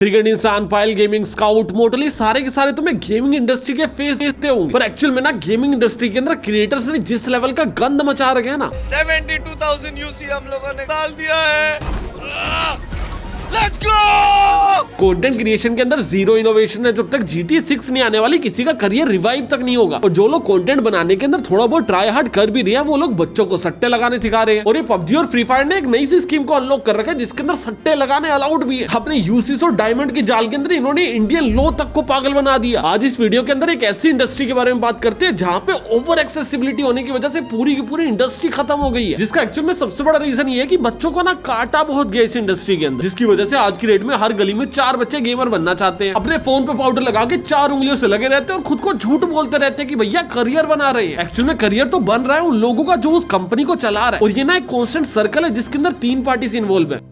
Cricket इंसान, file gaming, scout, मोटली सारे के सारे तुम्हें गेमिंग इंडस्ट्री के फेस देखते होंगे, पर एक्चुअल में ना गेमिंग इंडस्ट्री के अंदर क्रिएटर्स ने जिस लेवल का गंद मचा रखे हैं ना, 72,000 यूसी हम लोगों ने डाल दिया है। Let's go. कंटेंट क्रिएशन के अंदर जीरो इनोवेशन है। जब तक GTA 6 नहीं आने वाली किसी का करियर रिवाइव तक नहीं होगा। और जो लोग कंटेंट बनाने के अंदर थोड़ा बहुत ट्राई हार्ड कर भी रहे हैं, वो लोग बच्चों को सट्टे लगाने सिखा रहे हैं। और ये PUBG और फ्री फायर ने एक नई सी स्कीम को अनलॉक कर रखा है जिसके अंदर सट्टे लगाने अलाउड भी है। अपने यूसीस और डायमंड के जाल के अंदर इन्होंने इंडियन लॉ तक को पागल बना दिया। आज इस वीडियो के अंदर एक ऐसी इंडस्ट्री के बारे में बात करते हैं जहाँ पे ओवर एक्सेसिबिलिटी होने की वजह से पूरी की पूरी इंडस्ट्री खत्म हो गई है। जिसका एक्चुअल में सबसे बड़ा रीजन ये है कि बच्चों को ना काटा बहुत गया इस इंडस्ट्री के अंदर, जिसकी वजह से आज की डेट में हर गली में 4 बच्चे गेमर बनना चाहते हैं। अपने फोन पे पाउडर लगा के 4 उंगलियों से लगे रहते हैं और खुद को झूठ बोलते रहते हैं कि भैया करियर बना रहे हैं। एक्चुअल में करियर तो बन रहा है उन लोगों का जो उस कंपनी को चला रहा है। और ये ना एक कांस्टेंट सर्कल है जिसके अंदर 3 पार्टीज इन्वॉल्व है।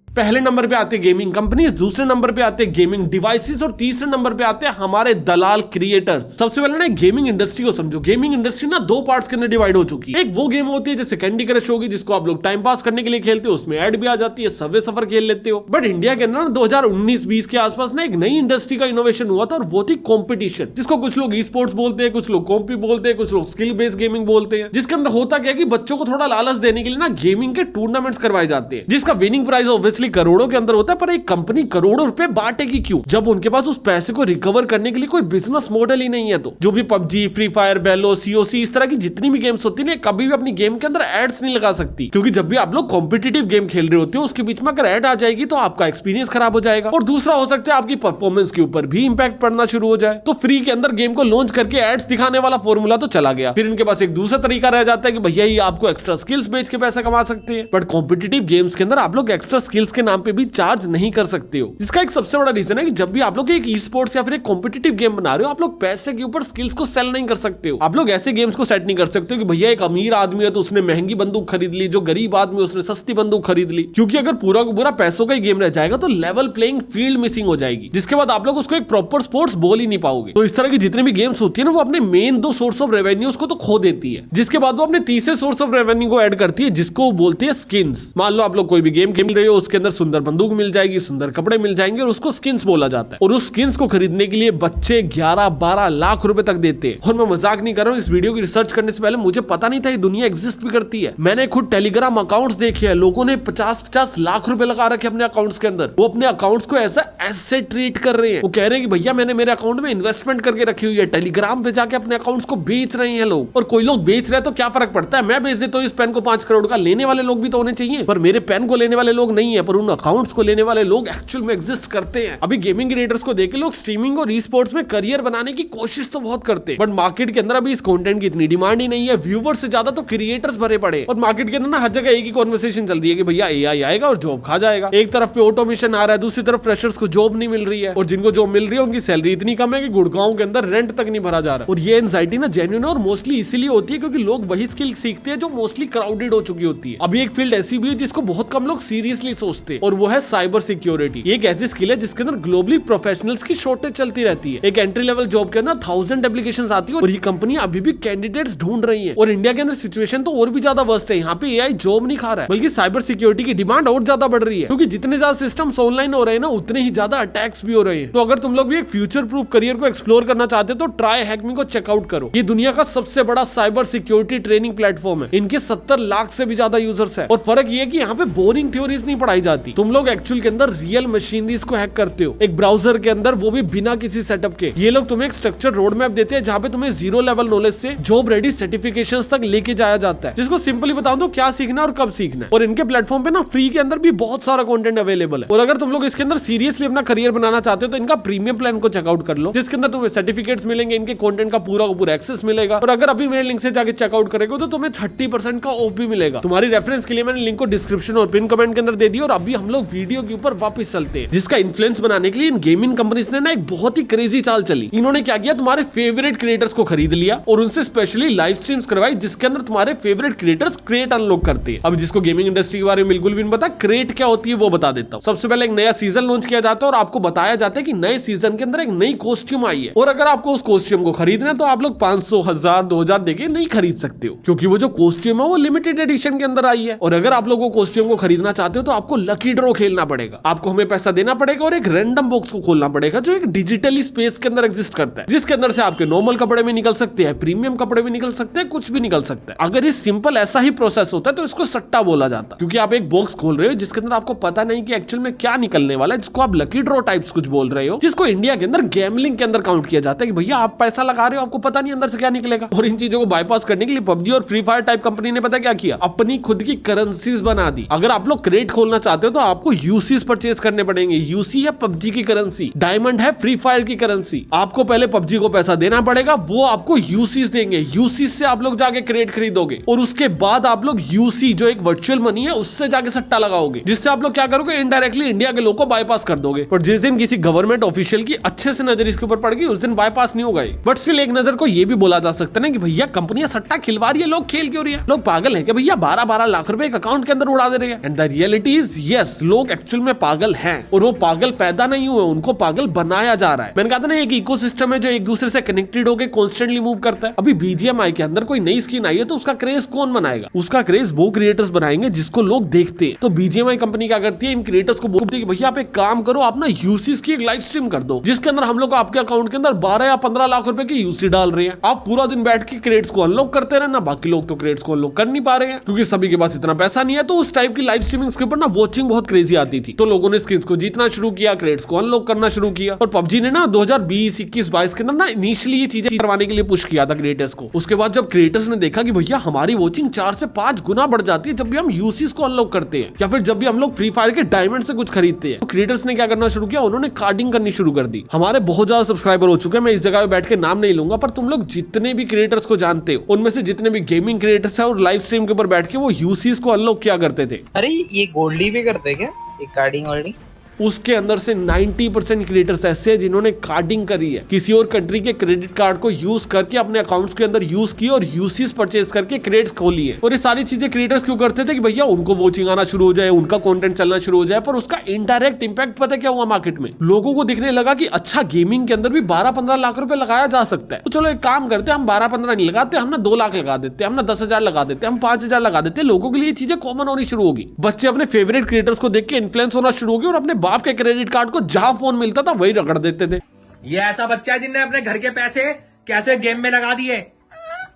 पहले नंबर पे आते हैं गेमिंग कंपनीज, दूसरे नंबर पे आते हैं गेमिंग डिवाइसेस और तीसरे नंबर पे आते हैं हमारे दलाल क्रिएटर्स। सबसे पहले ना गेमिंग इंडस्ट्री को समझो। गेमिंग इंडस्ट्री ना 2 पार्ट्स के अंदर डिवाइड हो चुकी है। एक वो गेम होती है जैसे कैंडी क्रश होगी जिसको आप लोग टाइम पास करने के लिए खेलते हो, उसमें ऐड भी आ जाती है, सबवे सफर खेल लेते हो। बट इंडिया के अंदर 2019-20 के आसपास ना एक नई इंडस्ट्री का इनोवेशन हुआ था और वो थी कॉम्पिटिशन, जिसको कुछ लोग ई स्पोर्ट्स बोलते हैं, कुछ लोग कॉम्पी बोलते हैं, कुछ लोग स्किल बेस्ड गेमिंग बोलते हैं। जिसके अंदर होता क्या है कि बच्चों को थोड़ा लालच देने के लिए ना गेमिंग के टूर्नामेंट्स करवाए जाते हैं, जिसका विनिंग प्राइस ऑब्वियसली करोड़ों के अंदर। पर एक कंपनी करोड़ों रुपए बांटेगी क्यों जब उनके पास उस पैसे को रिकवर करने के लिए कोई बिजनेस मॉडल ही नहीं है। तो जो भी PUBG, फ्री फायर, बेलो, COC इस तरह की जितनी भी गेम्स होती है कभी भी अपनी गेम के अंदर एड्स नहीं लगा सकती, क्योंकि जब भी आप लोग कॉम्पिटिटिव गेम खेल रहे होते हो उसके बीच में अगर एड आ जाएगी तो आपका एक्सपीरियंस खराब हो जाएगा। और दूसरा हो सकता है आपकी परफॉर्मेंस के ऊपर भी इंपैक्ट पड़ना शुरू हो जाए। तो फ्री के अंदर गेम को लॉन्च करके एड्स दिखाने वाला फॉर्मूला तो चला गया। फिर इनके पास एक दूसरा तरीका रह जाता है कि भैया ये आपको एक्स्ट्रा स्किल्स बेच के पैसा कमा सकते हैं। बट कॉम्पिटिटिव गेम्स के अंदर आप लोग एक्स्ट्रा स्किल्स के नाम पे भी चार्ज नहीं कर सकते हो। इसका एक सबसे बड़ा रीजन है कि जब भी आप लोग एक ई स्पोर्ट्स या फिर एक कॉम्पिटिटिव गेम बना रहे हो, आप लोग पैसे के ऊपर स्किल्स को सेल नहीं कर सकते हो। आप लोग ऐसे गेम्स को सेट नहीं कर सकते हो कि भैया एक अमीर आदमी है तो उसने महंगी बंदूक खरीद ली, जो गरीब आदमी उसने सस्ती बंदूक खरीद ली। क्योंकि अगर पूरा का पूरा पैसों का ही गेम रह जाएगा तो लेवल प्लेइंग फील्ड मिसिंग हो जाएगी, जिसके बाद आप लोग उसको एक प्रॉपर स्पोर्ट्स बोल ही नहीं पाओगे। तो इस तरह की जितनी भी गेम्स होती है ना, वो अपने मेन 2 सोर्स ऑफ रेवेन्यू को तो खो देती है, जिसके बाद वो अपने तीसरे सोर्स ऑफ रेवेन्यू को ऐड करती है, जिसको बोलती है स्किन्स। मान लो आप लोग कोई भी गेम खेल रहे हो, उसके अंदर सुंदर बंदूक मिल जाएगी, सुंदर कपड़े मिल जाएंगे और उसको स्किन्स बोला जाता है। और उस स्किन्स को खरीदने के लिए बच्चे 11-12 लाख रुपए तक देते हैं। और मैं मजाक नहीं कर रहा हूँ, इस वीडियो की रिसर्च करने से पहले मुझे पता नहीं था ये दुनिया एग्जिस्ट भी करती है। मैंने खुद टेलीग्राम अकाउंट्स देखे हैं, लोगों ने 50-50 लाख रुपए लगा रखे अपने अकाउंट्स के अंदर। वो अपने अकाउंट्स को ऐसा एसेट ट्रीट कर रहे हैं। वो कह रहे हैं कि भैया मैंने मेरे अकाउंट में इन्वेस्टमेंट करके रखी हुई है। टेलीग्राम पे जाके अपने अकाउंट्स को बेच रहे हैं लोग। और कोई लोग बेच रहे हैं तो क्या फर्क पड़ता है, मैं बेच देता हूँ इस पेन को 5 करोड़ का, लेने वाले लोग भी तो होने चाहिए। पर मेरे पेन को लेने वाले लोग नहीं है, पर उन अकाउंट्स को लेने वाले लोग एक्चुअल में एग्जिस्ट करते हैं। अभी गेमिंग क्रिएटर्स को देख के लोग स्ट्रीमिंग और ई स्पोर्ट्स में करियर बनाने की कोशिश तो बहुत करते हैं, बट मार्केट के अंदर अभी इस कंटेंट की इतनी डिमांड ही नहीं है। व्यूअर्स से ज्यादा तो क्रिएटर्स भरे पड़े। और मार्केट के अंदर ना हर जगह एक ही कॉन्वर्सेशन चल रही है कि भैया AI आएगा और जॉब खा जाएगा। एक तरफ पे ऑटोमेशन आ रहा है, दूसरी तरफ फ्रेशर्स को जॉब नहीं मिल रही है, और जिनको जॉब मिल रही है उनकी सैलरी इतनी कम है कि गुड़गांव के अंदर रेंट तक नहीं भरा जा रहा। और ये एंजाइटी ना जेन्युइन और मोस्टली इसीलिए होती है क्योंकि लोग वही स्किल सीखते हैं जो मोस्टली क्राउडेड हो चुकी होती है। अभी एक फील्ड ऐसी भी है जिसको बहुत कम लोग सीरियसली सोचते हैं, और वो है साइबर सिक्योरिटी। एक ऐसी स्किल है जिसके अंदर ग्लोबली प्रोफेशनल्स की शॉर्टेज चलती रहती है। एक एंट्री लेवल जॉब के अंदर 1000 एप्लीकेशंस आती है और ये कंपनी अभी भी कैंडिडेट्स ढूंढ रही है। और इंडिया के अंदर सिचुएशन तो और भी ज्यादा वर्स्ट है। यहाँ पे AI जॉब नहीं खा रहा है, बल्कि साइबर सिक्योरिटी की डिमांड और ज्यादा बढ़ रही है, क्योंकि जितने ज्यादा सिस्टम्स ऑनलाइन हो रहे हैं ना, उतने ही ज्यादा अटैक्स भी हो रहे हैं। तो अगर तुम लोग भी एक फ्यूचर प्रूफ करियर को एक्सप्लोर करना चाहते हो तो ट्राई हैक मी को चेकआउट करो। ये दुनिया का सबसे बड़ा साइबर सिक्योरिटी ट्रेनिंग प्लेटफॉर्म है। इनके 70 लाख से भी ज्यादा यूजर्स है। और फर्क ये है कि यहाँ पे बोरिंग थ्योरीज नहीं पढ़ाई जाती, तुम लोग एक्चुअल के अंदर रियल मशीनरीज को हैक करते हो एक ब्राउजर के अंदर, वो भी बिना किसी सेटअप के। ये लोग तुम्हें एक स्ट्रक्चर रोड मैप देते हैं जहाँ पे तुम्हें 0 लेवल नॉलेज से जॉब रेडी सर्टिफिकेशंस तक लेके जाया जाता है, जिसको सिंपली बताऊं तो क्या सीखना और कब सीखना है। और इनके प्लेटफॉर्म पे ना फ्री के अंदर भी बहुत सारा कंटेंट अवेलेबल है। और अगर तुम लोग इसके अंदर सीरियसली अपना करियर बनाना चाहते हो तो इनका प्रीमियम प्लान को चेकआउट कर लो, जिसके अंदर तुम्हें सर्टिफिकेट्स मिलेंगे, इनके कंटेंट का पूरा एक्सेस मिलेगा। और अगर अभी मेरे लिंक से जाके चेकआउट करेगा तो तुम्हें 30% का ऑफ भी मिलेगा। तुम्हारी रेफरेंस के लिए मैंने लिंक को डिस्क्रिप्शन और पिन कमेंट के अंदर दे दी। और अभी हम लोग वीडियो के ऊपर वापस चलते हैं, जिसका इन्फ्लुएंस बनाने के लिए इन गेमिंग कंपनीज ने ना एक बहुत ही क्रेजी चाल चली। इन्होंने क्या किया, तुम्हारे फेवरेट क्रिएटर्स को खरीद लिया और उनसे स्पेशली लाइव स्ट्रीम्स करवाई, जिसके अंदर तुम्हारे फेवरेट क्रिएटर्स क्रेट अनलॉक करते हैं। अब जिसको गेमिंग इंडस्ट्री के बारे में बिल्कुल भी नहीं पता क्रेट क्या होती है वो बता देता हूँ। सबसे पहले एक नया सीजन लॉन्च किया जाता है और आपको बताया जाता है कि नए सीजन के अंदर एक नई कॉस्ट्यूम आई है, और अगर आपको उस कॉस्ट्यूम को खरीदना है तो आप लोग 500, 1000, 2000 देके नहीं खरीद सकते हो, क्योंकि वो जो कॉस्ट्यूम है वो लिमिटेड एडिशन के अंदर आई है। और अगर आप लोग वो कॉस्ट्यूम को खरीदना चाहते हो तो आपको लकी ड्रॉ खेलना पड़ेगा, आपको हमें पैसा देना पड़ेगा और एक रैंडम बॉक्स को खोलना पड़ेगा जो एक डिजिटली स्पेस के अंदर एग्जिस्ट करता है, जिसके अंदर से आपके नॉर्मल कपड़े भी निकल सकते हैं, प्रीमियम कपड़े भी निकल सकते हैं, कुछ भी निकल सकता है। अगर ये सिंपल ऐसा ही प्रोसेस होता है तो इसको सट्टा बोला जाता है, क्योंकि आप एक बॉक्स खोल रहे हो जिसके अंदर आपको पता नहीं कि एक्चुअल में क्या निकलने वाला है, जिसको आप लकी ड्रॉ टाइप्स कुछ बोल रहे हो, जिसको इंडिया के अंदर गैमलिंग के अंदर काउंट किया जाता है कि भैया आप पैसा लगा रहे हो, आपको पता नहीं अंदर से क्या निकलेगा। और इन चीजों को बाईपास करने के लिए पबजी और फ्री फायर टाइप कंपनी ने पता क्या किया, अपनी खुद की करेंसीज बना दी। अगर आप लोग क्रेट खोलना चाहते हो तो आपको यूसीज परचेज करने पड़ेंगे। यूसी है पबजी की करेंसी, डायमंड है फ्री फायर की करेंसी। आपको पहले पबजी को पैसा देना पड़ेगा, वो आपको यूसीज देंगे, यूसी से आप लोग जाके क्रेट खरीदोगे और उसके बाद आप लोग यूसी जो एक वर्चुअल मनी है उससे जाके सट्टा लगाओगे, जिससे आप लोग क्या करोगे, इनडायरेक्टली इंडिया के लोगों को बाईपास कर दोगे। पर जिस दिन किसी गवर्नमेंट ऑफिशियल की अच्छे से नजर इसके ऊपर पड़ गई उस दिन बाईपास नहीं होगा। बट स्टिल एक नजर को ये भी बोला जा सकता है ना कि भैया कंपनियां सट्टा खिलवा रही है, लोग खेल क्यों रही है, लोग पागल है कि भैया 12-12 लाख रुपए एक अकाउंट के अंदर उड़ा दे रहे हैं। And the reality is yes, लोग एक्चुअल में पागल हैं और वो पागल पैदा नहीं हुए, उनको पागल बनाया जा रहा है। मैंने कहा था ना एक इकोसिस्टम है जो एक दूसरे से कनेक्टेड होकर कॉन्स्टेंटली मूव करता है। अभी बीजीएमआई के अंदर कोई नई स्किन आई है तो उसका क्रेज कौन बनाएगा, उसका क्रेज वो क्रिएटर्स बनाएंगे जिसको लोग देखते हैं। तो बीजीएमआई कंपनी क्या करती है, इन क्रिएटर्स को बोलती है कि भैया आप एक काम करो, आप ना यूसीज की एक लाइव स्ट्रीम कर दो जिसके अंदर हम लोग आपके अकाउंट के अंदर 12 या 15 लाख रुपए की यूसी डाल रहे हैं। आप पूरा दिन बैठ के क्रेड्स को अनलॉक करते रहना, बाकी लोग तो क्रेड्स को अनलॉक कर नहीं पा रहे हैं क्योंकि सभी के पास इतना पैसा नहीं है। तो उस टाइप की लाइव स्ट्रीमिंग के ऊपर ना वॉचिंग बहुत क्रेजी आती थी, तो लोगों ने स्किन्स को जीतना शुरू किया, क्रेड्स को अनलॉक करना शुरू किया। और पबजी ने ना 2020, 21, 22 के अंदर ना इनिशियली ये चीजें करवाने के लिए पुश किया था क्रिएटर्स को। उसके बाद जब क्रिएटर्स ने देखा कि भैया हमारी वॉचिंग 4 से 5 गुना बढ़ जाती है जब भी हम यूसीज को अनलॉक करते हैं या फिर जब भी हम लोग फ्री फायर के डायमंड से कुछ खरीदते हैं, तो क्रिएटर्स ने क्या करना शुरू किया, उन्होंने कार्डिंग करनी शुरू कर दी। हमारे बहुत ज्यादा सब्सक्राइबर हो चुके हैं, मैं इस जगह पे बैठ के नाम नहीं लूंगा, पर तुम लोग जितने भी क्रिएटर्स को जानते हो उनमें से जितने भी गेमिंग क्रिएटर्स है और लाइव स्ट्रीम के ऊपर बैठ के वो यूसीज को अनलॉक किया करते थे। अरे ये गोल्डी भी करते क्या, ये कार्डिंग वार्डिंग? उसके अंदर से 90% क्रिएटर्स ऐसे हैं जिन्होंने कार्डिंग करी है, किसी और कंट्री के क्रेडिट कार्ड को यूज करके अपने अकाउंट्स के अंदर यूज की और यूसीज परचेज करके क्रेडिट्स खोली है। और ये सारी चीजें क्रिएटर्स क्यों करते थे कि भैया उनको वॉचिंग आना शुरू हो जाए, उनका कंटेंट चलना शुरू हो जाए। पर उसका इनडायरेक्ट इंपैक्ट पता क्या हुआ, मार्केट में लोगों को दिखने लगा कि अच्छा गेमिंग के अंदर भी 12-15 लाख रुपए लगाया जा सकता है। तो चलो एक काम करते हैं, हम 12-15 नहीं लगाते, हम ना 2 लाख लगा देते हैं, हम ना 10,000 लगा देते हैं, हम 5,000 लगा देते हैं। लोगों के लिए चीजें कॉमन होनी शुरू होगी, बच्चे अपने फेवरेट क्रिएटर्स को देख के इन्फ्लुएंस होना शुरू होगी और अपने बाप के क्रेडिट कार्ड को जहां फोन मिलता था वही रगड़ देते थे। ये ऐसा बच्चा है जिनने अपने घर के पैसे कैसे गेम में लगा दिए,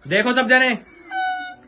देखो सब जने।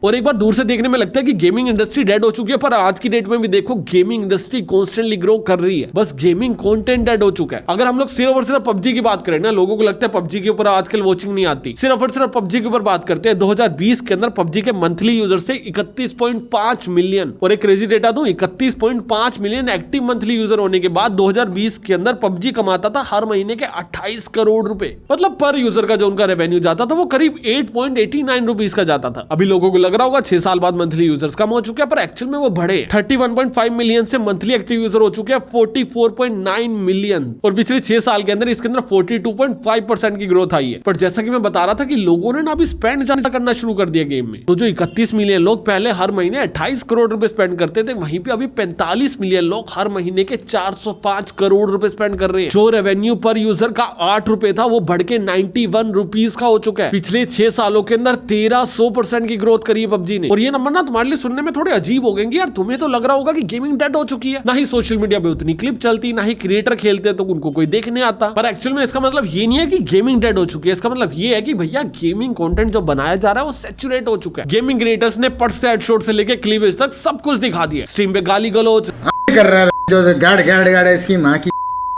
और एक बार दूर से देखने में लगता है कि गेमिंग इंडस्ट्री डेड हो चुकी है, पर आज की डेट में भी देखो गेमिंग इंडस्ट्री कॉन्स्टेंटली ग्रो कर रही है, बस गेमिंग कंटेंट डेड हो चुका है। अगर हम लोग सिर्फ और सिर्फ पबजी की बात करें ना, लोगों को लगता है पबजी के ऊपर आजकल वॉचिंग नहीं आती, सिर्फ और सिर्फ पबजी के ऊपर बात करते हैं। 2020 के अंदर पबजी के मंथली यूजर्स थे 31.5 मिलियन, और एक क्रेजी डेटा दूं, 31.5 मिलियन एक्टिव मंथली यूजर होने के बाद 2020 के अंदर पबजी कमाता था हर महीने के 28 करोड़ रुपए, मतलब पर यूजर का जो उनका रेवेन्यू जाता था वो करीब 8.89 रुपीज का जाता था। अभी लोगों को लग रहा होगा 6 साल बाद मंथली यूजर्स कम हो चुके हैं, पर एक्चुअल में वो बढ़े 31.5 मिलियन से मंथली एक्टिव यूजर हो चुके हैं 44.9 मिलियन, और पिछले 6 साल के अंदर इसके अंदर 42.5% की ग्रोथ आई है। पर जैसा कि मैं बता रहा था कि लोगों ने ना अभी स्पेंड ज्यादा करना शुरू कर दिया गेम में, तो जो 31 मिलियन लोग पहले हर महीने 28 करोड़ रुपए स्पेंड करते थे, वहीं पे अभी 45 मिलियन लोग हर महीने के 405 करोड़ रुपए स्पेंड कर रहे हैं। जो रेवेन्यू पर यूजर का 8 रुपए था वो बढ़ के 91 रुपीज का हो चुका है। पिछले 6 सालों के अंदर 1300% की ग्रोथ करी है पबजी ने। और ये नंबर ना तुम्हारे लिए सुनने में थोड़े अजीब हो गए यार, तुम्हें तो लग रहा होगा कि गेमिंग डेड हो चुकी है, ना ही सोशल मीडिया पे उतनी क्लिप चलती, ना ही क्रिएटर खेलते तो उनको कोई देखने आता। पर एक्चुअल में इसका मतलब ये नहीं है कि गेमिंग डेड हो चुकी है, इसका मतलब ये है कि भैया गेमिंग कंटेंट जो बनाया जा रहा है वो सैचुरेट हो चुका है। गेमिंग क्रिएटर्स ने पट से हेडशॉट से लेके क्लीवेज तक सब कुछ दिखा दिया। स्ट्रीम पे गाली गलौज कर रहा है जो गाड़ इसकी माँ की,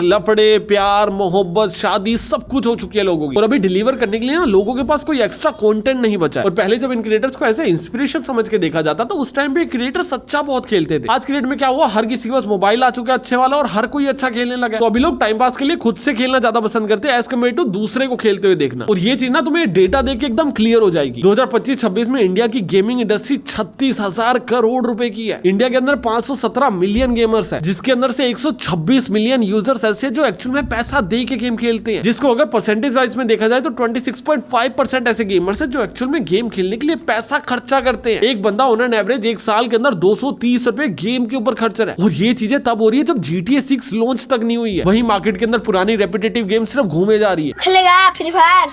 लफड़े, प्यार, मोहब्बत, शादी, सब कुछ हो चुकी है लोगों की। और अभी डिलीवर करने के लिए ना लोगों के पास कोई एक्स्ट्रा कंटेंट नहीं बचा है। और पहले जब इन क्रिएटर्स को ऐसे इंस्पिरेशन समझ के देखा जाता तो उस टाइम पे क्रिएटर सच्चा बहुत खेलते थे। आज की डेट में क्या हुआ, हर किसी के पास मोबाइल आ चुका है अच्छे वाला और हर कोई अच्छा खेलने लगा। तो अभी लोग टाइम पास के लिए खुद से खेलना ज्यादा पसंद करते हैं एज कम्पेयर टू दूसरे को खेलते हुए देखना। और ये चीज ना तुम्हें डेटा देख के एकदम क्लियर हो जाएगी। 2025-26 में इंडिया की गेमिंग इंडस्ट्री 36,000 करोड़ रुपए की है। इंडिया के अंदर 517 मिलियन गेमर्स है, जिसके अंदर से 126 मिलियन यूजर्स ऐसे जो एक्चुअल में पैसा दे के गेम खेलते हैं, जिसको अगर परसेंटेज वाइज में देखा जाए तो 26.5% ऐसे गेमर्स हैं जो एक्चुअल में गेम खेलने के लिए पैसा खर्चा करते हैं। एक बंदा ऑन एन एवरेज एक साल के अंदर 230 रुपए गेम के ऊपर खर्च रहा है। और ये चीजें तब हो रही है जब GTA 6 लॉन्च तक नहीं हुई है। वहीं मार्केट के अंदर पुरानी रेपिटेटिव गेम सिर्फ घूमे जा रही है। खेलेगा फ्री फायर।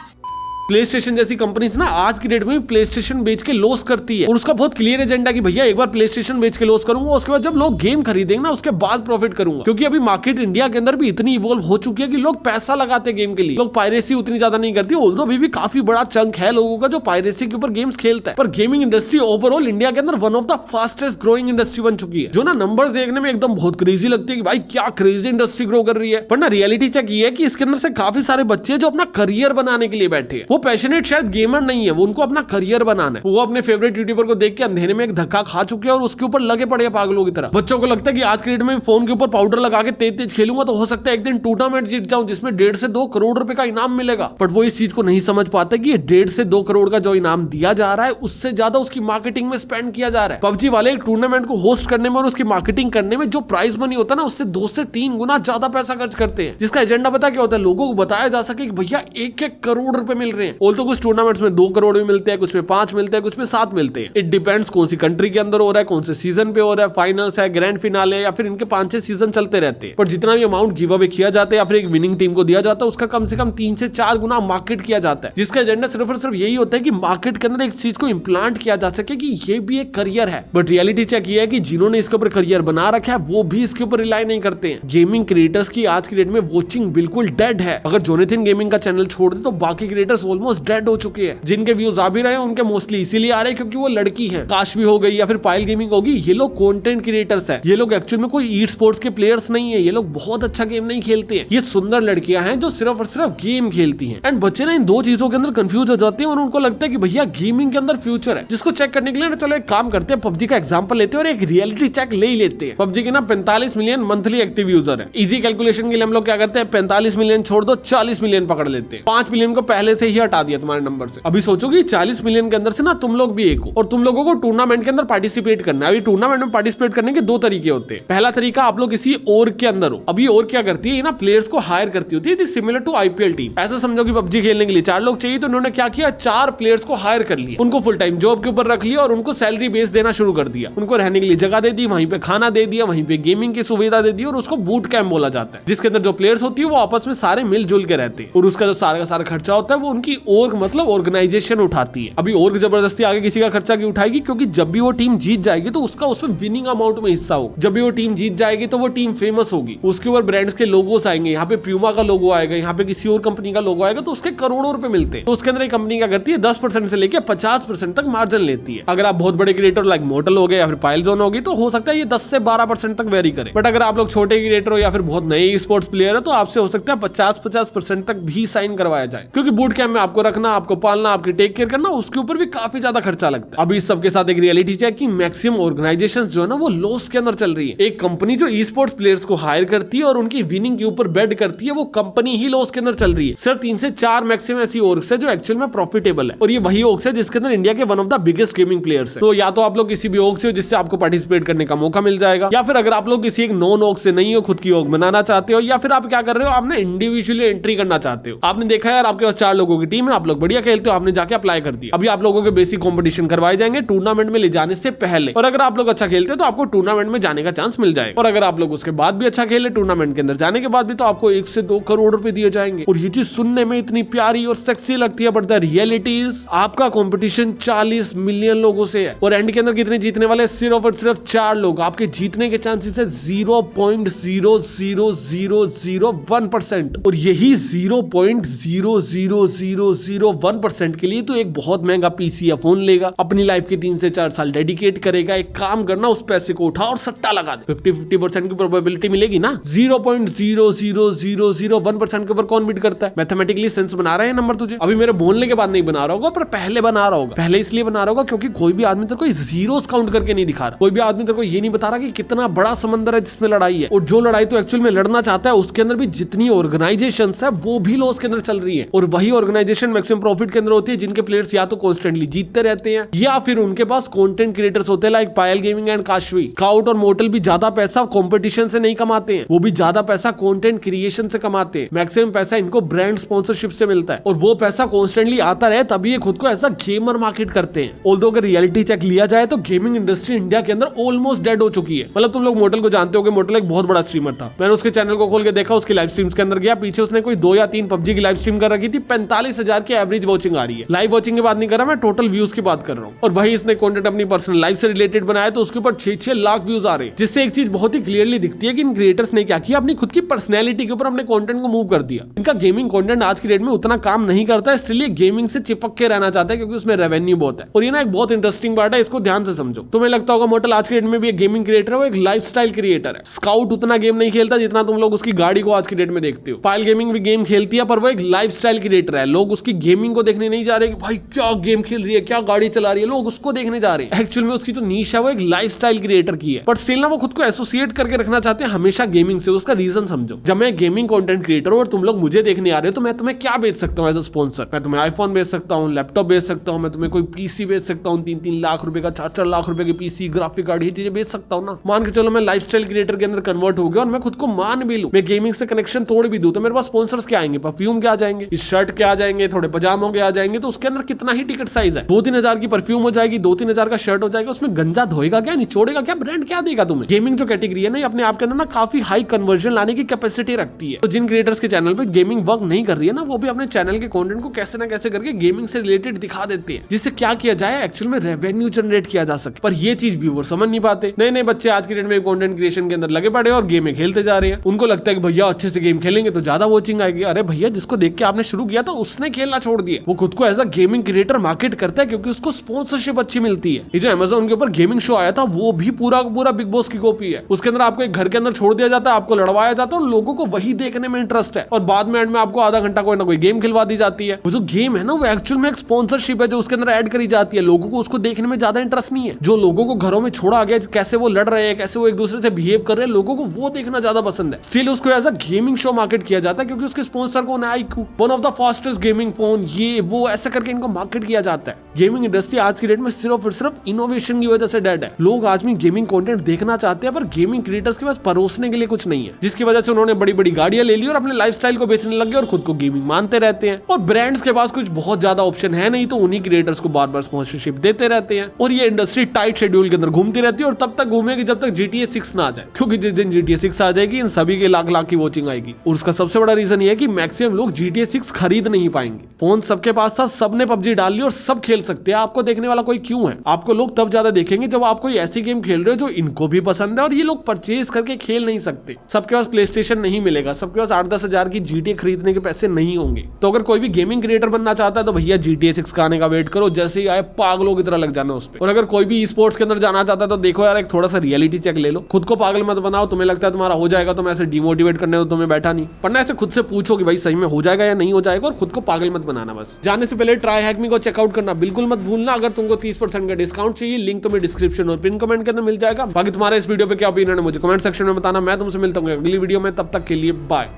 प्ले स्टेशन जैसी कंपनीज ना आज की डेट में प्ले स्टेशन बेच के लॉस करती है और उसका बहुत क्लियर एजेंडा कि भैया एक बार प्ले स्टेशन बेच के लॉस करूंगा, उसके बाद जब लोग गेम खरीदेंगे ना उसके बाद प्रॉफिट करूंगा। क्योंकि अभी मार्केट इंडिया के अंदर भी इतनी इवॉल्व हो चुकी है कि लोग पैसा लगाते हैं गेम के लिए। लोग पायरेसी उतनी ज्यादा नहीं करती, ऑल्दो अभी भी काफी बड़ा चंक है लोगों का जो पायरेसी के ऊपर गेम्स खेलता है। पर गेमिंग इंडस्ट्री ओवरऑल इंडिया के अंदर one of the fastest growing industry बन चुकी है, जो ना नंबर्स देखने में एकदम बहुत क्रेजी लगती है कि भाई क्या क्रेजी इंडस्ट्री ग्रो कर रही है। पर ना रियलिटी चेक ये है कि इसके अंदर से काफी सारे बच्चे जो अपना करियर बनाने के लिए बैठे हैं, वो पैशनेट शायद गेमर नहीं है, वो उनको अपना करियर बनाना है। वो अपने फेवरेट यूट्यूबर को देख के अंधेरे में एक धक्का खा चुके हैं और उसके ऊपर लगे पड़े हैं पागलों की तरह। बच्चों को लगता है कि आज के डेट में फोन के ऊपर पाउडर लगा के तेज तेज खेलूंगा तो हो सकता है एक दिन टूर्नामेंट जीत जाऊं जिसमें 1.5 से 2 करोड़ रुपए का इनाम मिलेगा। बट वो इस चीज को नहीं समझ पाते कि ये 1.5 से 2 करोड़ का जो इनाम दिया जा रहा है उससे ज्यादा उसकी मार्केटिंग में स्पेंड किया जा रहा है। पबजी वाले एक टूर्नामेंट को होस्ट करने में और उसकी मार्केटिंग करने में जो प्राइज मनी होता है ना उससे 2 से 3 गुना ज्यादा पैसा खर्च करते हैं, जिसका एजेंडा पता क्या होता है, लोगों को बताया जा सके कि भैया 1-1 करोड़ रुपए मिल रहे हैं। और तो कुछ टूर्नामेंट्स में 2 करोड़ भी मिलते हैं, कुछ में 5 मिलते हैं, कुछ में 7 मिलते हैं। इट डिपेंड्स कौन सी कंट्री के अंदर हो रहा है, कौन से सीजन पे हो रहा है, फाइनल्स है, ग्रैंड फिनाले या फिर इनके 5-6 सीजन चलते रहते हैं। पर जितना भी अमाउंट गिव अवे किया जाता है या फिर एक विनिंग टीम को दिया जाता है उसका कम से कम 3 से 4 गुना मार्केट किया जाता है, जिसका एजेंडा सिर्फ और सिर्फ यही होता है कि मार्केट के अंदर एक चीज को इम्प्लांट किया जा सके कि ये भी एक करियर है। बट रियलिटी चेक ये है कि जिन्होंने इसके ऊपर करियर बना रखा है वो भी इसके ऊपर रिलाई नहीं करते हैं। गेमिंग क्रिएटर्स की आज की डेट में वॉचिंग बिल्कुल डेड है। अगर जोनेथिन गेमिंग का चैनल छोड़ दे तो बाकी क्रिएटर्स ऑलमोस्ट डेड हो चुके हैं। जिनके व्यूज आ भी रहे हैं उनके मोस्टली इसीलिए आ रहे हैं क्योंकि वो लड़की है, काशवी हो गई या फिर पायल गेमिंग होगी, ये लोग कंटेंट क्रिएटर्स है। ये लोग एक्चुअल में कोई ई स्पोर्ट्स के प्लेयर्स नहीं है, ये लोग बहुत अच्छा गेम नहीं खेलते हैं। ये सुंदर लड़कियां हैं जो सिर्फ और सिर्फ गेम खेलती हैं। एंड बच्चे ना इन दो चीजों के अंदर कंफ्यूज हो जाते हैं और उनको लगता है कि भैया गेमिंग के अंदर फ्यूचर है, जिसको चेक करने के लिए ना चलो एक काम करते हैं, पबजी का एग्जांपल लेते हैं और एक रियलिटी चेक ले ही लेते हैं। पबजी के ना 45 मिलियन मंथली एक्टिव यूजर है। इजी कैलकुलेशन के लिए हम लोग क्या करते हैं, 45 मिलियन छोड़ दो 40 मिलियन पकड़ लेते हैं। 5 मिलियन को पहले से ही हटा दिया तुम्हारे नंबर से। अभी सोचो कि 40 मिलियन के अंदर से ना तुम लोग भी एक हो और तुम लोगों को टूर्नामेंट के अंदर पार्टिसिपेट करना है। अभी टूर्नामेंट में पार्टिसिपेट करने के 2 तरीके होते हैं। पहला तरीका आप लोग किसी और के अंदर हो। अभी और क्या करती है ना, प्लेयर्स को हायर करती होती है। It is similar to IPL team. ऐसा समझो कि पबजी खेलने के लिए 4 लोग चाहिए तो उन्होंने क्या किया, 4 प्लेयर्स को हायर कर लिया, उनको फुल टाइम जॉब के ऊपर रख लिया और उनको सैलरी बेस देना शुरू कर दिया। उनको रहने के लिए जगह दे दी, वहीं पे खाना दे दिया, वहीं पे गेमिंग की सुविधा दे दी और उसको बूट कैंप बोला जाता है, जिसके अंदर जो प्लेयर्स होती है वो आपस में सारे मिलजुल के रहते हैं और उसका जो सारा का सारा खर्चा होता है वो उनकी ऑर्ग मतलब ऑर्गेनाइजेशन उठाती है। अभी ऑर्ग जबरदस्ती आगे किसी का खर्चा क्यों उठाएगी, क्योंकि जब भी वो टीम जीत जाएगी तो उसका उसमें विनिंग अमाउंट में हिस्सा होगा। जब भी वो टीम जीत जाएगी तो वो टीम फेमस होगी, उसके ऊपर ब्रांड्स के लोगोस आएंगे, यहाँ पे प्यूमा का लोगो आएगा, यहाँ पे किसी और कंपनी का लोगो आएगा, तो उसके करोड़ों रुपए मिलते हैं। तो उसके अंदर एक कंपनी क्या करती है, 10% से लेकर 50% तक मार्जिन लेती है। अगर आप बहुत बड़े क्रिएटर लाइक मोटल हो गए या फिर पायल जोन होगी तो हो सकता है ये 10 से 12% तक वेरी करे। बट अगर आप लोग छोटे क्रिएटर हो या फिर बहुत नए स्पोर्ट्स प्लेयर है तो आपसे हो सकता है 50% तक भी साइन करवाया जाए, क्योंकि बूट कैंप में आपको रखना, आपको पालना, आपकी टेक केयर करना, उसके ऊपर भी काफी ज्यादा खर्चा लगता है। अभी इस सबके साथ एक रियलिटी चेक कि मैक्सिमम ऑर्गेनाइजेशंस जो है ना वो लॉस के अंदर चल रही है। एक कंपनी जो ई स्पोर्ट्स प्लेयर्स को हायर करती है और उनकी विनिंग के ऊपर बेट करती है, वो कंपनी ही लॉस के अंदर चल रही है। सिर्फ 3 से 4 मैक्सिमम ऐसी ऑर्ग्स है जो एक्चुअल में प्रॉफिटेबल है और ये वही ऑर्ग्स है जिसके अंदर इंडिया के one of the biggest gaming players है। तो या तो आप लोग किसी भी ऑर्ग से हो जिससे आपको पार्टिसिपेट करने का मौका मिल जाएगा, या फिर अगर आप लोग किसी एक नॉन ऑर्ग से नहीं हो, खुद की ऑर्ग बनाना चाहते हो, या फिर आप क्या कर रहे हो, आपने इंडिविजुअली एंट्री करना चाहते हो। आपने देखा यार आपके पास 4 लोगों की टीम है, आप लोग बढ़िया खेलते हो, आपने जाके अप्लाई कर दिया। अभी आप लोगों के बेसिक कंपटीशन करवाए जाएंगे टूर्नामेंट में ले जाने से पहले, और अगर आप लोग अच्छा खेलते हो तो आपको टूर्नामेंट में जाने का चांस मिल जाएगा। और अगर आप लोग उसके बाद भी अच्छा खेले टूर्नामेंट के अंदर जाने के बाद भी, तो आपको 1 से 2 करोड़ रुपए दिए जाएंगे। और ये चीज सुनने में इतनी प्यारी और सेक्सी लगती है, बट द रियलिटी इज आपका कंपटीशन 40 मिलियन लोगों से है और एंड के अंदर कितने जीतने वाले, सिर्फ और सिर्फ 4 लोग। आपके जीतने के चांसेस है 0.00001%। और यही 0.00001% के लिए तो एक बहुत महंगा पीसी या फोन लेगा, अपनी लाइफ के 3 से 4 साल डेडिकेट करेगा। एक काम करना, उस पैसे को उठा और सट्टा लगा दे, 50% की प्रोबेबिलिटी मिलेगी ना। 0.00001% के ऊपर कौन बिड करता है? मैथमेटिकली सेंस बना रहा है नंबर तुझे? अभी मेरे बोलने के बाद नहीं बना रहा होगा, पर पहले बना रहा होगा। पहले इसलिए बना रहा होगा क्योंकि कोई भी आदमी तेरे को जीरोस काउंट करके नहीं दिखा रहा, कोई भी आदमी तेरे को ये नहीं बता रहा कि कितना बड़ा समंदर है जिसमें लड़ाई है, और जो लड़ाई तो एक्चुअल में लड़ना चाहता है उसके अंदर भी जितनी ऑर्गेनाइजेशंस है वो भी लॉस के अंदर चल रही है। और वही ऑर्गेनाइजेशन मैक्सिमम प्रॉफिट के अंदर होती है जिनके प्लेयर्स या तो कॉन्स्टेंटली जीतते रहते हैं या फिर उनके पास कंटेंट क्रिएटर्स होते हैं like Payal gaming and Kashvi. Scout और मोटल भी ज्यादा पैसा कंपटीशन से नहीं कमाते हैं, वो भी ज्यादा पैसा कंटेंट क्रिएशन से कमाते हैं। मैक्सिमम पैसा इनको ब्रांड स्पॉन्सरशिप से मिलता है और वो पैसा कॉन्स्टेंटली आता रहे तभी ये खुद को ऐसा गेमर मार्केट करते हैं। ऑल्दो अगर रियलिटी चेक लिया जाए तो गेमिंग इंडस्ट्री इंडिया के अंदर ऑलमोस्ट डेड हो चुकी है। मतलब तुम लोग मोटल को जानते हो, मोटल एक बहुत बड़ा स्ट्रीमर था। मैंने उसके चैनल को खोल के देखा, उसकी लाइव स्ट्रीम्स के अंदर गया, पीछे उसने कोई 2 या 3 पबजी की लाइव स्ट्रीम कर रखी थी, 45 40,000 की एवरेज वॉचिंग आ रही है। लाइव वॉचिंग की बात नहीं कर रहा मैं, टोटल व्यूज की बात कर रहा हूँ। और वही इसने कंटेंट अपनी पर्सनल लाइफ से रिलेटेड बनाया तो उसके ऊपर 6-6 लाख व्यूज आ रहे हैं, जिससे एक चीज बहुत ही क्लियरली दिखती है कि इन क्रिएटर्स ने क्या किया, अपनी खुद की पर्सनैलिटी के ऊपर अपने कंटेंट को मूव कर दिया। इनका गेमिंग कंटेंट आज की डेट में उतना काम नहीं करता, इसलिए गेमिंग से चिपक के रहना चाहता है क्योंकि उसमें रेवेन्यू बहुत है। और ये ना एक बहुत इंटरेस्टिंग पार्ट है, इसको ध्यान से समझो। तुम्हें लगता होगा मोटल आज की डेट में भी एक गेमिंग क्रिएटर है, वो एक लाइफस्टाइल क्रिएटर है। स्काउट उतना गेम नहीं खेलता जितना तुम लोग उसकी गाड़ी को आज की डेट में देखते हो। पायल गेमिंग भी गेम खेलती है, पर वो एक लाइफस्टाइल क्रिएटर है। लोग उसकी गेमिंग को देखने नहीं जा रहे कि भाई क्या गेम खेल रही है, क्या गाड़ी चला रही है, लोग उसको देखने जा रहे हैं। एक्चुअल में उसकी जो नीश है वो एक लाइफस्टाइल क्रिएटर की है, बट स्टिल ना वो खुद को एसोसिएट करके रखना चाहते हैं हमेशा गेमिंग से। उसका रीजन समझो, जब मैं गेमिंग कंटेंट क्रिएटर हूं और तुम लोग मुझे देखने आ रहे हो तो मैं तुम्हें क्या बेच सकता हूं एज अ स्पॉन्सर? मैं तुम्हें आईफोन बेच सकता हूं, लैपटॉप बेच सकता हूं, मैं तुम्हें कोई पीसी बेच सकता हूं, 3-3 लाख रुपए का, 4-4 लाख रुपए की पीसी, ग्राफिक कार्ड, ये चीजें बेच सकता हूं ना। मान के चलो मैं लाइफस्टाइल क्रिएटर के अंदर कन्वर्ट हो गया और मैं खुद को मान भी लूं, मैं गेमिंग से कनेक्शन तोड़ भी दूं, तो मेरे पास स्पॉन्सर्स क्या आएंगे? परफ्यूम के आ जाएंगे, इस शर्ट के आ जाएंगे, थोड़े पजामों के आ जाएंगे। तो उसके अंदर कितना ही टिकट साइज है, 2-3 हजार की परफ्यूम हो जाएगी, 2-3 हजार का शर्ट हो जाएगा, उसमें गंजा धोएगा क्या, निचोड़ेगा क्या, ब्रांड क्या देगा तुम्हें? गेमिंग जो कैटेगरी है ना, अपने आप के अंदर ना काफी हाई कन्वर्जन लाने की कैपेसिटी रखती है। तो जिन क्रिएटर्स के चैनल पे गेमिंग वर्क नहीं कर रही है ना, वो भी अपने चैनल के कंटेंट को कैसे ना कैसे करके गेमिंग से रिलेटेड दिखा देते हैं, जिससे क्या किया जाए, एक्चुअल में रेवेन्यू जनरेट किया जा सके। पर ये चीज व्यूअर समझ नहीं पाते। नए बच्चे आज के डेट में कंटेंट क्रिएशन के अंदर लगे पड़े और गेम खेलते जा रहे हैं। उनको लगता है कि भैया अच्छे से गेम खेलेंगे तो ज्यादा वॉचिंग आएगी। अरे भैया, जिसको देख के आपने शुरू किया था उसने खेलना छोड़ दिया। वो खुद को as a gaming creator market करता है क्योंकि उसको स्पॉन्सरशिप अच्छी मिलती है। ये जो अमेज़न के ऊपर गेमिंग शो आया था वो भी पूरा पूरा बिग बॉस की कॉपी है। उसके अंदर आपको एक घर के अंदर छोड़ दिया जाता है, आपको लड़वाया जाता है और लोगों को वही देखने में इंटरेस्ट है, और बाद में एंड में आपको आधा घंटा कोई ना कोई गेम खिलवा दी जाती है। वो जो गेम है ना, वो एक्चुअल में एक स्पॉन्सरशिप है जो उसके अंदर ऐड करी जाती है। लोगों को उसको देखने में ज्यादा इंटरेस्ट नहीं है। जो लोगों को घरों में छोड़ा गया, कैसे वो लड़ रहे हैं, कैसे वो एक दूसरे से बिहेव कर रहे हैं, लोगों को वो देखना ज्यादा पसंद है। स्टिल उसको as a gaming show market किया जाता है क्योंकि उसके स्पॉन्सर कौन है? iQOO, one of the fastest gaming phone, ये वो ऐसा करके इनको मार्केट किया जाता है। गेमिंग इंडस्ट्री आज की डेट में सिर्फ और सिर्फ इनोवेशन की वजह से डेड है। लोग आज भी गेमिंग कंटेंट देखना चाहते हैं, पर गेमिंग क्रिएटर्स के पास परोसने के लिए कुछ नहीं है, जिसकी वजह से उन्होंने बड़ी बड़ी गाड़ियां ले ली और अपने लाइफस्टाइल को बेचने लगे और खुद को गेमिंग मानते रहते हैं। और ब्रांड्स के पास कुछ बहुत ज्यादा ऑप्शन है नहीं, तो उन्हीं क्रिएटर्स को बार बार स्पॉन्सरशिप देते रहते हैं। और ये इंडस्ट्री टाइट शेड्यूल के अंदर घूमती रहती है और तब तक घूमेगी जब तक GTA 6 ना आ जाए, क्योंकि जिस दिन GTA 6 आ जाएगी इन सभी के लाख लाख की वॉचिंग आएगी। और उसका सबसे बड़ा रीजन ये है कि मैक्सिमम लोग GTA 6 खरीद नहीं पाएंगे। फोन सबके पास था, सबने PUBG डाल ली और सब खेल सकते हैं। आपको देखने वाला कोई क्यों है? आपको लोग तब ज्यादा देखेंगे जब आप कोई ऐसी गेम खेल रहे हो जो इनको भी पसंद है और ये लोग परचेज करके खेल नहीं सकते। सबके पास PlayStation नहीं मिलेगा, सबके पास 8-10 हजार की GTA खरीदने के पैसे नहीं होंगे। तो अगर कोई भी गेमिंग क्रिएटर बनना चाहता है तो भैया GTA 6 का आने का वेट करो, जैसे ही आए पागलों की तरह लग जाना उस पर। और अगर कोई भी स्पोर्ट्स के अंदर जाना चाहता है तो देखो यार, एक थोड़ा सा रियलिटी चेक ले लो। खुद को पागल मत बनाओ। तुम्हें लगता है तुम्हारा हो जाएगा तो मैं ऐसे डिमोटिवेट करने तो तुम्हें बैठा नहीं, पर ना ऐसे खुद से पूछो कि भाई सही में हो जाएगा या नहीं हो जाएगा, और खुद को पागल मत बनाना। बस जाने से पहले ट्राई हैक मी को चेकआउट करना बिल्कुल मत भूलना। अगर तुमको 30% का डिस्काउंट चाहिए, लिंक तुम्हें डिस्क्रिप्शन और पिन कमेंट के अंदर मिल जाएगा। बाकी तुम्हारा इस वीडियो पे क्या ओपिनियन है मुझे कमेंट सेक्शन में बताना। मैं तुमसे मिलता हूँ अगली वीडियो में, तब तक के लिए बाय।